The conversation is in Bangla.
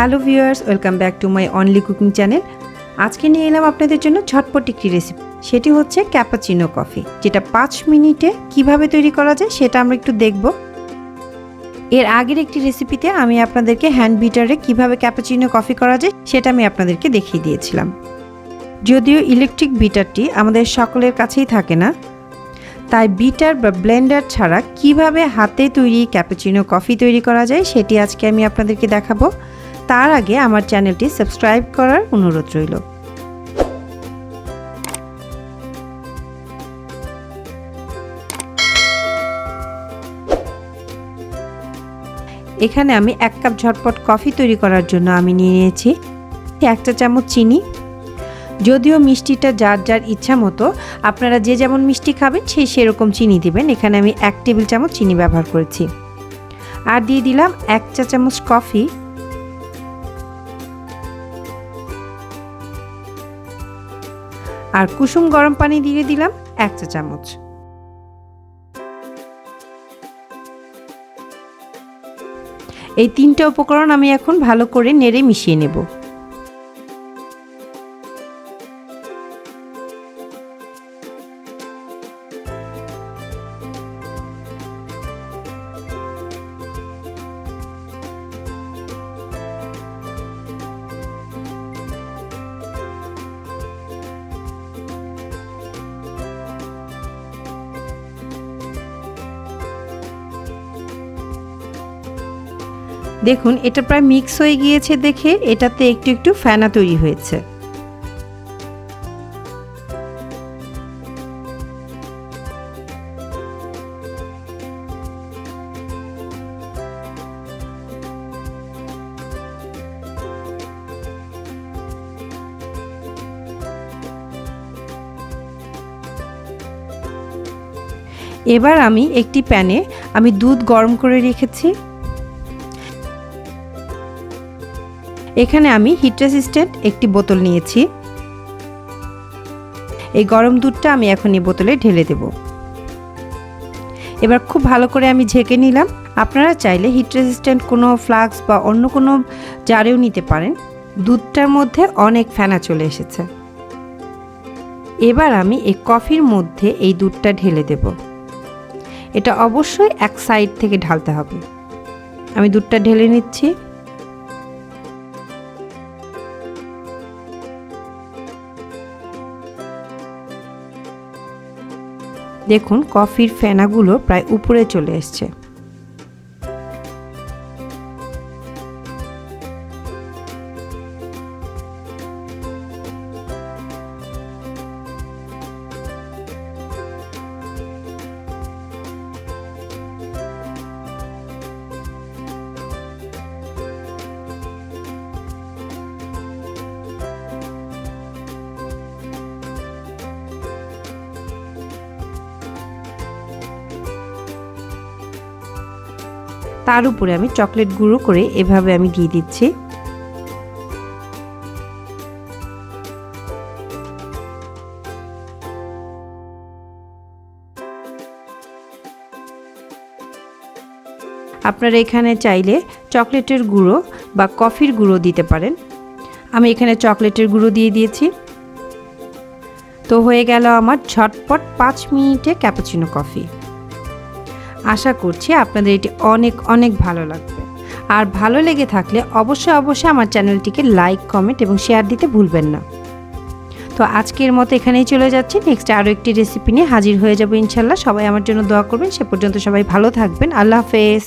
Hello viewers, welcome back to my only cooking channel. আজকে নিয়ে এলাম আপনাদের জন্য ঝটপট একটি রেসিপি। সেটি হচ্ছে ক্যাপাচিনো কফি, যেটা 5 মিনিটে কিভাবে তৈরি করা যায় সেটা আমরা একটু দেখব। এর আগের একটি রেসিপিতে আমি আপনাদেরকে হ্যান্ড বিটারে কিভাবে ক্যাপাচিনো কফি করা যায় সেটা আমি আপনাদেরকে দেখিয়ে দিয়েছিলাম। যদিও ইলেকট্রিক বিটারটি আমাদের সকলের কাছেই থাকে না, তাই বিটার বা ব্লেন্ডার ছাড়া কিভাবে হাতে তৈরি ক্যাপাচিনো কফি তৈরি করা যায় সেটি আজকে আমি আপনাদেরকে দেখাবো। তার আগে আমার চ্যানেলটি সাবস্ক্রাইব করার অনুরোধ রইল। এখানে আমি 1 কাপ ঝটপট কফি তৈরি করার জন্য আমি নিয়ে নিয়েছি 1 চা চামচ চিনি। যদিও মিষ্টিটা যার যার ইচ্ছা মতো, আপনারা যে যেমন মিষ্টি খাবেন সেরকম চিনি দিবেন। এখানে আমি 1 টেবিল চামচ চিনি ব্যবহার করেছি। আর দিয়ে দিলাম 1 চা চামচ কফি। আর কুসুম গরম পানি দিয়ে দিলাম 1 চা চামচ। এই 3টা উপকরণ আমি এখন ভালো করে নেড়ে মিশিয়ে নেব। দেখুন, এটা প্রায় মিক্স হয়ে গিয়েছে। দেখে এটাতে একটু একটু ফেনা তৈরি হয়েছে। এবার আমি একটি প্যানে দুধ গরম করে রেখেছি। এখানে আমি হিট রেসিস্ট্যান্ট একটি বোতল নিয়েছি। এই গরম দুধটা আমি এখন এই বোতলে ঢেলে দেব। এবার খুব ভালো করে আমি ঝেঁকে নিলাম। আপনারা চাইলে হিট রেসিস্ট্যান্ট কোনো ফ্লাস্ক বা অন্য কোনো জারেও নিতে পারেন। দুধটার মধ্যে অনেক ফেনা চলে এসেছে। এবার আমি এই কফির মধ্যে এই দুধটা ঢেলে দেব। এটা অবশ্যই এক সাইড থেকে ঢালতে হবে। আমি দুধটা ঢেলে নিচ্ছি। দেখুন, কফির ফেনাগুলো প্রায় উপরে চলে এসেছে। তার উপরে আমি চকলেট গুঁড়ো করে এভাবে আমি দিয়ে দিচ্ছি। আপনারা এখানে চাইলে চকলেটের গুঁড়ো বা কফির গুঁড়ো দিতে পারেন। আমি এখানে চকলেটের গুঁড়ো দিয়ে দিয়েছি। তো হয়ে গেল আমার ঝটপট 5 মিনিটে ক্যাপাচিনো কফি। আশা করছি আপনাদের এটি অনেক অনেক ভালো লাগবে। আর ভালো লেগে থাকলে অবশ্যই আমার চ্যানেলটিকে লাইক, কমেন্ট এবং শেয়ার দিতে ভুলবেন না। তো আজকের মতো এখানেই চলে যাচ্ছি। নেক্সট আরও একটি রেসিপি নিয়ে হাজির হয়ে যাব ইনশাল্লাহ। সবাই আমার জন্য দোয়া করবেন। সে পর্যন্ত সবাই ভালো থাকবেন। আল্লাহ হাফেজ।